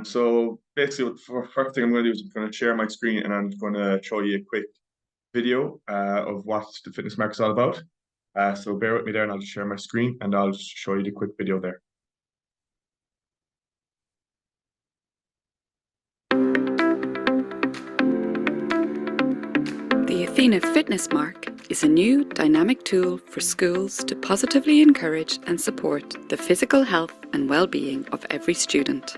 So basically, first thing I'm going to do is I'm going to share my screen and I'm going to show you a quick video of what the fitness mark is all about. So bear with me there and I'll just share my screen and I'll just show you the quick video there. The Athena FitnessMark is a new dynamic tool for schools to positively encourage and support the physical health and well-being of every student.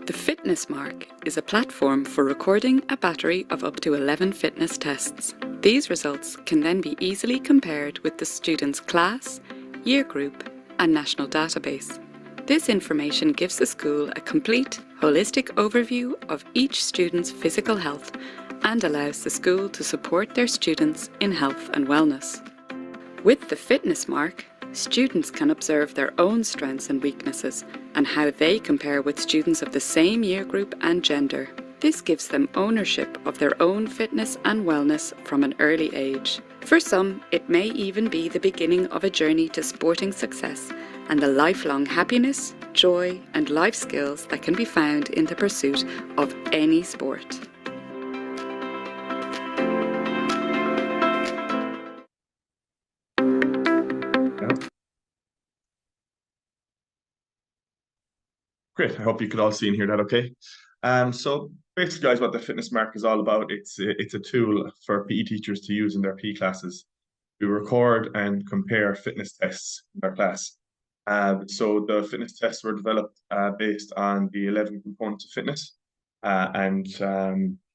The FitnessMark is a platform for recording a battery of up to 11 fitness tests. These results can then be easily compared with the student's class, year group, and national database. This information gives the school a complete, holistic overview of each student's physical health and allows the school to support their students in health and wellness. With the FitnessMark, students can observe their own strengths and weaknesses and how they compare with students of the same year group and gender. This gives them ownership of their own fitness and wellness from an early age. For some, it may even be the beginning of a journey to sporting success and the lifelong happiness, joy, and life skills that can be found in the pursuit of any sport. Great. I hope you could all see and hear that okay. So basically, guys, what the fitness mark is all about, it's a tool for PE teachers to use in their PE classes to record and compare fitness tests in their class. So the fitness tests were developed based on the 11 components of fitness, and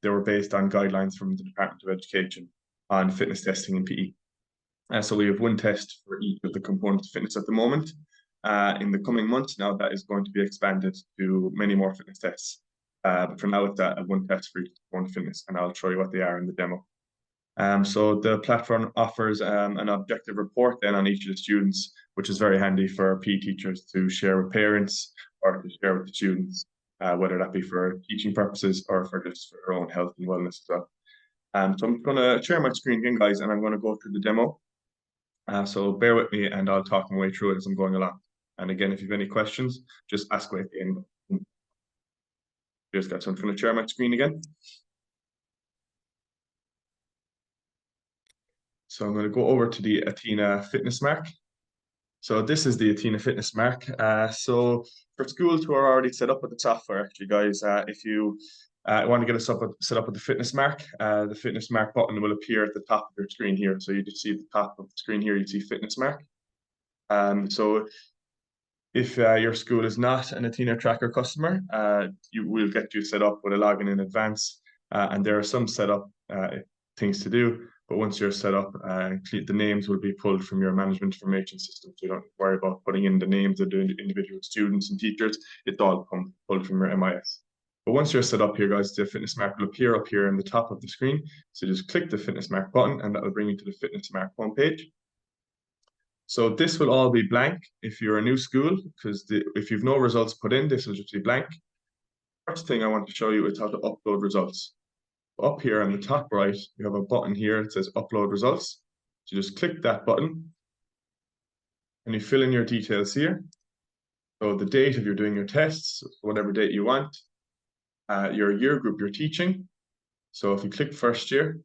they were based on guidelines from the Department of Education on fitness testing in PE. So we have one test for each of the components of fitness at the moment. In the coming months now, that is going to be expanded to many more fitness tests. But for now, it's one test for each one fitness, and I'll show you what they are in the demo. So the platform offers an objective report then on each of the students, which is very handy for PE teachers to share with parents or to share with the students, whether that be for teaching purposes or for just for their own health and wellness as well. So I'm going to share my screen again, guys, and I'm going to go through the demo. So bear with me and I'll talk my way through it as I'm going along. And again, if you have any questions, just ask away at the end. Cheers, guys. So I'm going to share my screen again. So I'm going to go over to the Athena FitnessMark. So this is the Athena FitnessMark. So for schools who are already set up with the software, actually, guys, if you want to get us set up with the FitnessMark, the FitnessMark button will appear at the top of your screen here. So you just see at the top of the screen here, you see FitnessMark. So if your school is not an Athena Tracker customer, you will get you set up with a login in advance. And there are some setup things to do. But once you're set up, the names will be pulled from your management information system. So you don't worry about putting in the names of the individual students and teachers. It's all pulled from your MIS. But once you're set up here, guys, the FitnessMark will appear up here in the top of the screen. So just click the FitnessMark button and that will bring you to the FitnessMark homepage. So this will all be blank if you're a new school, because if you've no results put in, this will just be blank. First thing I want to show you is how to upload results. Up here on the top right, you have a button here that says upload results. So just click that button and you fill in your details here. So the date of you're doing your tests, whatever date you want, your year group you're teaching. So if you click first year,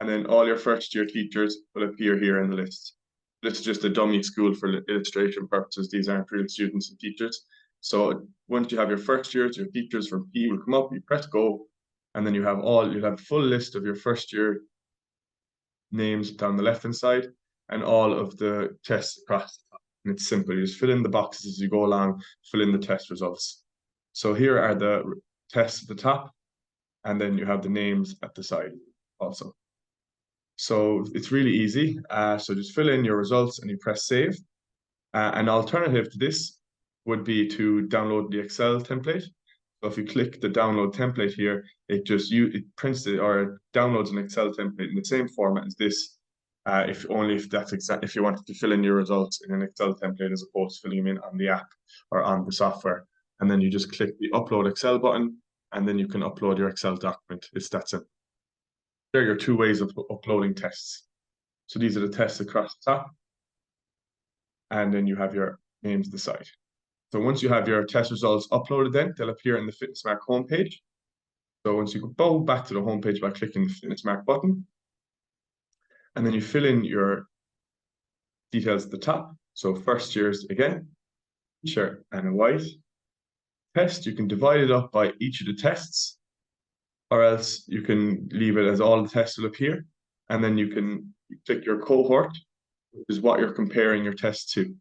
and then all your first year teachers will appear here in the list. This is just a dummy school for illustration purposes. These aren't real students and teachers. So once you have your first years, your teachers from PE will come up, you press go, and then you'll have a full list of your first year names down the left-hand side and all of the tests across the top. And it's simple. You just fill in the boxes as you go along, fill in the test results. So here are the tests at the top, and then you have the names at the side also. So it's really easy. So just fill in your results and you press save. An alternative to this would be to download the Excel template. So if you click the download template here, it prints it or it downloads an Excel template in the same format as this. If you wanted to fill in your results in an Excel template as opposed to filling them in on the app or on the software. And then you just click the upload Excel button and then you can upload your Excel document. It's that simple. There are your two ways of uploading tests. So these are the tests across the top. And then you have your names to the side. So once you have your test results uploaded, then they'll appear in the FitnessMark homepage. So once you go back to the homepage by clicking the FitnessMark button, and then you fill in your details at the top. So first year's again, shirt and a white. Test, you can divide it up by each of the tests, or else you can leave it as all the tests will appear. And then you can click your cohort, which is what you're comparing your test to.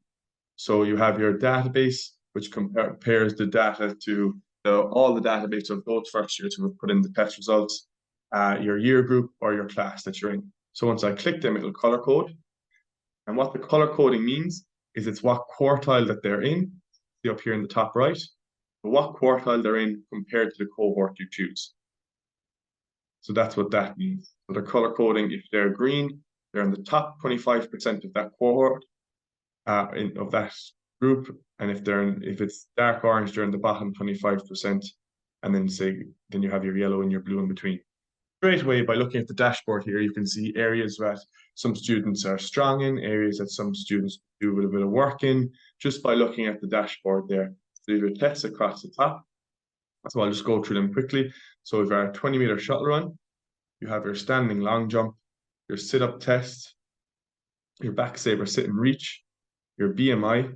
So you have your database, which compares the data to all the database of those first years who have put in the test results, your year group or your class that you're in. So once I click them, it'll color code. And what the color coding means is it's what quartile that they're in, see up here in the top right, but what quartile they're in compared to the cohort you choose. So that's what that means. So they're color coding, if they're green, they're in the top 25% of that cohort, of that group, and if it's dark orange, they're in the bottom 25%, and then you have your yellow and your blue in between. Straight away, by looking at the dashboard here, you can see areas that some students are strong in, areas that some students do a little bit of work in, just by looking at the dashboard there. So you have your tests across the top. So I'll just go through them quickly. So we've our 20-meter shuttle run, you have your standing long jump, your sit-up test, your back saber sit and reach, your BMI,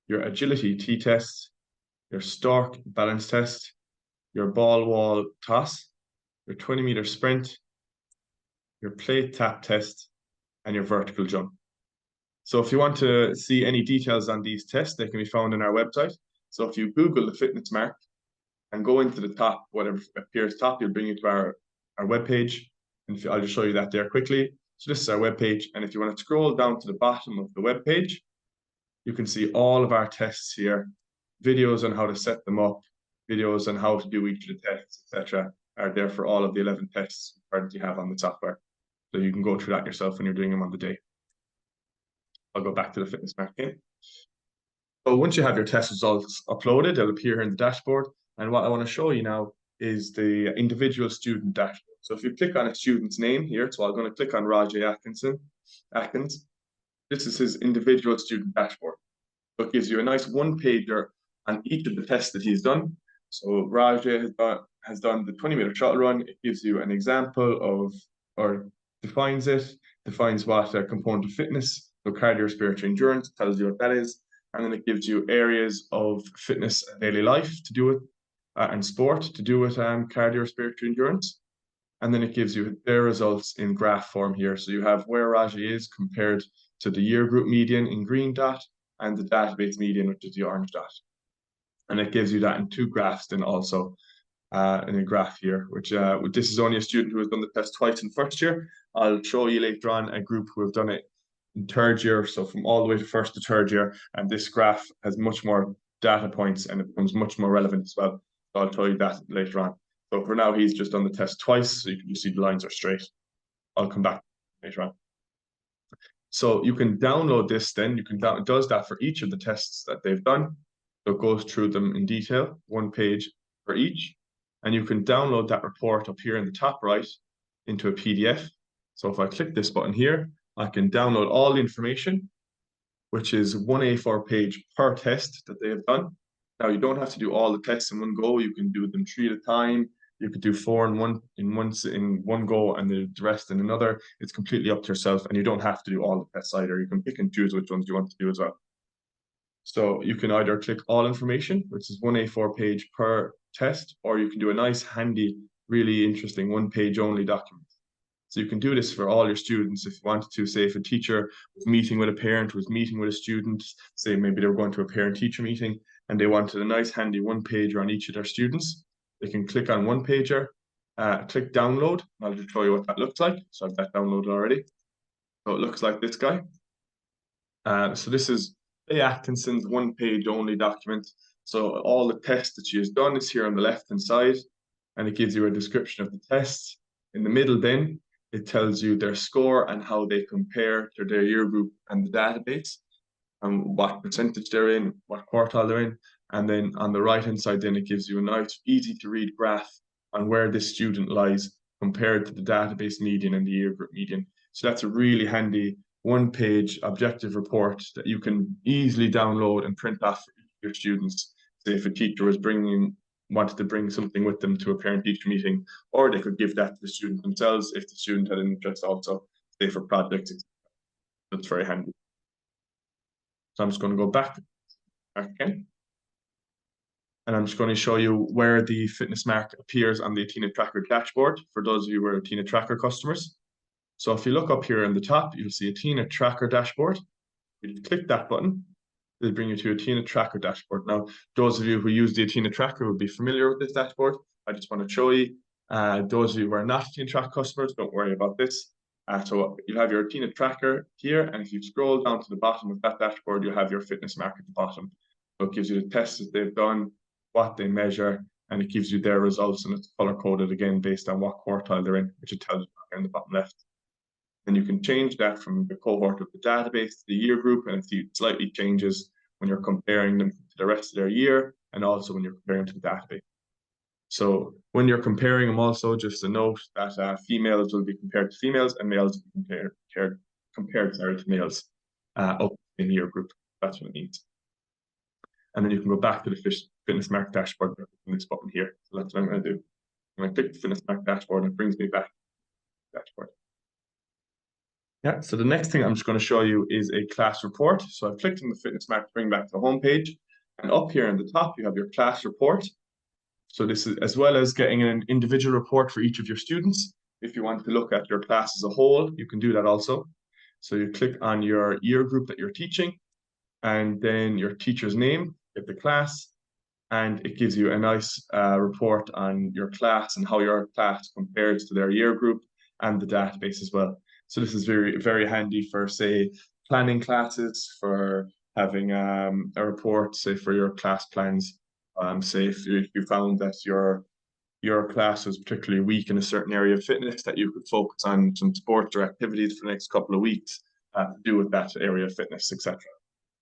your agility T-test, your stork balance test, your ball wall toss, your 20-meter sprint, your plate tap test, and your vertical jump. So if you want to see any details on these tests, they can be found on our website. So if you Google the FitnessMark and go into the top, whatever appears top, you'll bring you to our webpage. And I'll just show you that there quickly. So this is our webpage. And if you want to scroll down to the bottom of the webpage, you can see all of our tests here, videos on how to set them up, videos on how to do each of the tests, etc., are there for all of the 11 tests we currently have on the software. So you can go through that yourself when you're doing them on the day. I'll go back to the FitnessMark again. So once you have your test results uploaded, they'll appear here in the dashboard. And what I want to show you now is the individual student dashboard. So if you click on a student's name here, so I'm going to click on Rajay Atkins. This is his individual student dashboard. So it gives you a nice one-pager on each of the tests that he's done. So Rajay has done the 20-meter shuttle run. It gives you an example of, or defines what a component of fitness, so cardiorespiratory endurance, tells you what that is. And then it gives you areas of fitness and daily life to do with, and sport to do with cardiorespiratory endurance. And then it gives you their results in graph form here. So you have where Rajay is compared to the year group median in green dot and the database median, which is the orange dot. And it gives you that in two graphs then also in a graph here, which this is only a student who has done the test twice in first year. I'll show you later on a group who have done it in third year, so from all the way to first to third year, and this graph has much more data points and it becomes much more relevant as well. So I'll tell you that later on. So for now, he's just done the test twice, so you see the lines are straight. I'll come back later on. So you can download this then, it does that for each of the tests that they've done. So it goes through them in detail, one page for each. And you can download that report up here in the top right into a PDF. So if I click this button here, I can download all the information, which is one A4 page per test that they have done. Now you don't have to do all the tests in one go. You can do them 3 at a time. You could do 4 in one go and the rest in another. It's completely up to yourself, and you don't have to do all the tests either. You can pick and choose which ones you want to do as well. So you can either click all information, which is one A4 page per test, or you can do a nice, handy, really interesting one-page only document. So you can do this for all your students if you wanted to. Say if a teacher was meeting with a parent, was meeting with a student, say maybe they were going to a parent-teacher meeting and they wanted a nice, handy one-pager on each of their students. They can click on one-pager, click download. I'll just show you what that looks like. So I've got that downloaded already. So it looks like this guy. So this is Atkinson's one-page only document. So all the tests that she has done is here on the left-hand side, and it gives you a description of the tests. In the middle then, it tells you their score and how they compare to their year group and the database, and what percentage they're in, what quartile they're in. And then on the right-hand side, then it gives you a nice, easy-to-read graph on where this student lies compared to the database median and the year group median. So that's a really handy one-page objective report that you can easily download and print off for each your students. Say if a teacher was wanted to bring something with them to a parent-teacher meeting, or they could give that to the student themselves if the student had an interest also, say for projects. That's very handy. So I'm just going to go back again. And I'm just going to show you where the FitnessMark appears on the Athena Tracker dashboard for those of you who are Athena Tracker customers. So if you look up here in the top, you'll see Athena Tracker dashboard. You click that button, it'll bring you to Athena Tracker dashboard. Now, those of you who use the Athena Tracker will be familiar with this dashboard. I just want to show you. Those of you who are not Athena Tracker customers, don't worry about this. So you'll have your Athena Tracker here, and if you scroll down to the bottom of that dashboard, you'll have your FitnessMark at the bottom. So it gives you the tests that they've done, what they measure, and it gives you their results, and it's color coded again based on what quartile they're in, which it tells you in the bottom left. Then you can change that from the cohort of the database to the year group, and it slightly changes when you're comparing them to the rest of their year, and also when you're comparing to the database. So when you're comparing them also, just a note that females will be compared to females and males will be compared to males up in the year group. That's what it means. And then you can go back to the FitnessMark dashboard in this button here. So that's what I'm going to do. I'm going to click the FitnessMark dashboard and it brings me back to the dashboard. Yeah, so the next thing I'm just going to show you is a class report. So I've clicked on the FitnessMark to bring back to the home page. And up here in the top, you have your class report. So this is as well as getting an individual report for each of your students. If you want to look at your class as a whole, you can do that also. So you click on your year group that you're teaching, and then your teacher's name, get the class, and it gives you a nice report on your class and how your class compares to their year group and the database as well. So this is very, very handy for, say, planning classes, for having a report, say, for your class plans. Say if you found that your class was particularly weak in a certain area of fitness, that you could focus on some sports or activities for the next couple of weeks to do with that area of fitness, etc.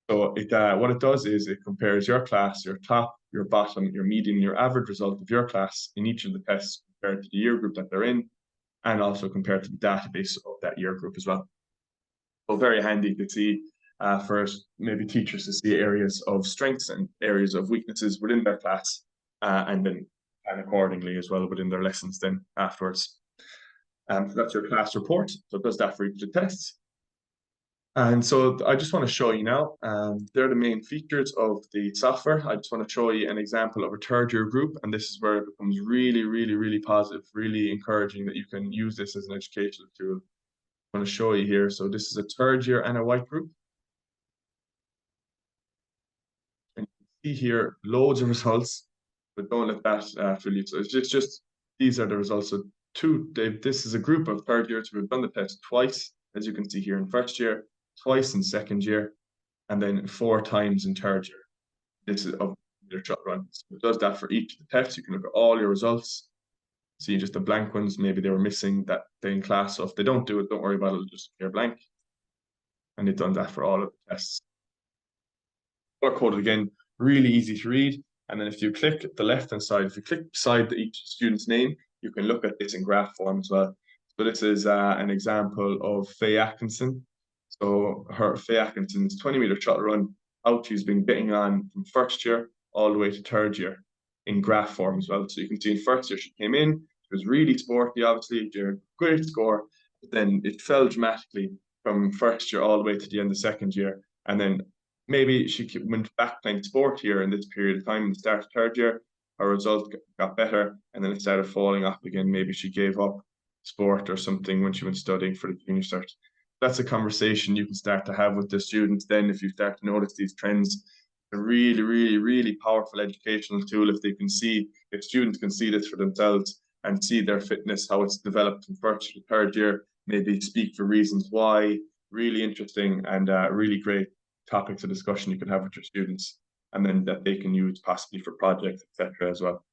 So what it does is it compares your class, your top, your bottom, your median, your average result of your class in each of the tests compared to the year group that they're in, and also compared to the database of that year group as well. So very handy to see for maybe teachers to see areas of strengths and areas of weaknesses within their class, and then plan accordingly as well within their lessons then afterwards. So that's your class report. So it does that for each of the tests. And so I just want to show you now, they're the main features of the software. I just want to show you an example of a third year group, and this is where it becomes really, really, really positive, really encouraging that you can use this as an educational tool. I'm going to show you here. So this is a third year and a white group. And you can see here loads of results, but don't let that fool you. So it's just these are the results. So this is a group of third years who have done the test twice, as you can see here in first year, twice in second year, and then 4 times in third year. This is of their shot run. So it does that for each of the tests. You can look at all your results, see just the blank ones. Maybe they were missing that day in class. So if they don't do it, don't worry about it. It'll just appear blank. And they've done that for all of the tests. Color coded again, really easy to read. And then if you click the left-hand side, if you click beside each student's name, you can look at this in graph form as well. So this is an example of Faye Atkinson. So Faye Atkinson's 20-meter shuttle run, how she's been getting on from first year all the way to third year in graph form as well. So you can see in first year she came in, she was really sporty, obviously, she had a great score, but then it fell dramatically from first year all the way to the end of second year. And then maybe she went back playing sport here in this period of time in the start of third year, her result got better, and then it started falling off again. Maybe she gave up sport or something when she went studying for the junior cert. That's a conversation you can start to have with the students then if you start to notice these trends. A really, really, really powerful educational tool if students can see this for themselves and see their fitness, how it's developed from first to third year, maybe speak for reasons why. Really interesting and really great topics of discussion you can have with your students, and then that they can use possibly for projects, etc. as well.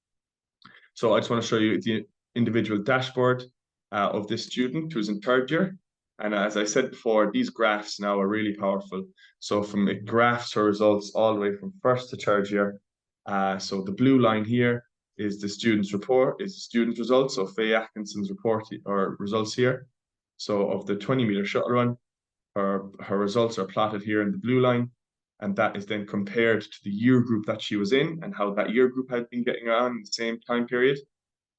So I just want to show you the individual dashboard of this student who's in third year. And as I said before, these graphs now are really powerful. So it graphs her results all the way from first to third year. So the blue line here is the student's report, is the student's results. So Faye Atkinson's report or results here. So of the 20-meter shuttle run, her results are plotted here in the blue line. And that is then compared to the year group that she was in and how that year group had been getting on in the same time period,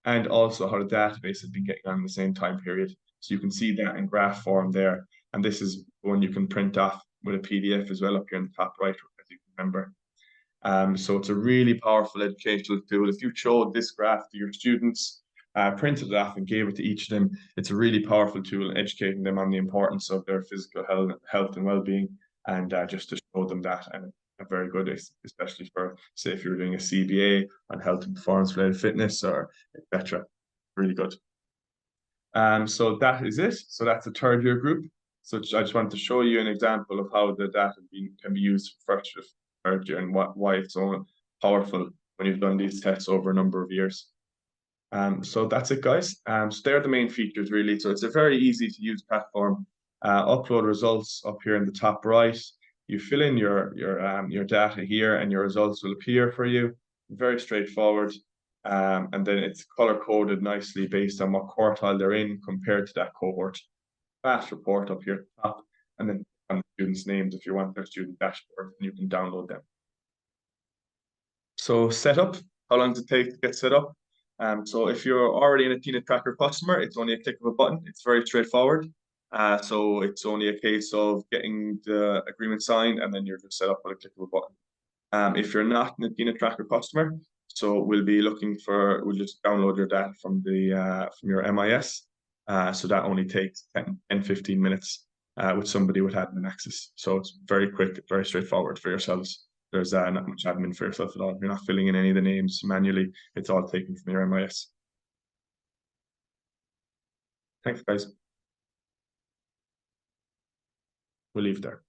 and also how the database had been getting on in the same time period. So you can see that in graph form there. And this is one you can print off with a PDF as well up here in the top right, as you can remember. So it's a really powerful educational tool. If you showed this graph to your students, printed it off and gave it to each of them, it's a really powerful tool in educating them on the importance of their physical health and well-being, and just to show them that. And very good, especially for, say, if you're doing a CBA on health and performance-related fitness or etc. Really good. So that is it. So that's the third year group. So I just wanted to show you an example of how the data can be used for first year, third year, and why it's so powerful when you've done these tests over a number of years. So that's it, guys. So they're the main features, really. So it's a very easy to use platform. Upload results up here in the top right. You fill in your data here, and your results will appear for you. Very straightforward. And then it's color coded nicely based on what quartile they're in compared to that cohort. Fast report up here at the top, and then on the students' names if you want their student dashboard, and you can download them. So setup, how long does it take to get set up? So if you're already an Athena Tracker customer, it's only a click of a button. It's very straightforward. So it's only a case of getting the agreement signed, and then you're just set up with a click of a button. If you're not an Athena Tracker customer, so we'll just download your data from your MIS. So that only takes 10-15 minutes with somebody with admin access. So it's very quick, very straightforward for yourselves. There's not much admin for yourself at all. You're not filling in any of the names manually. It's all taken from your MIS. Thanks, guys. We'll leave there.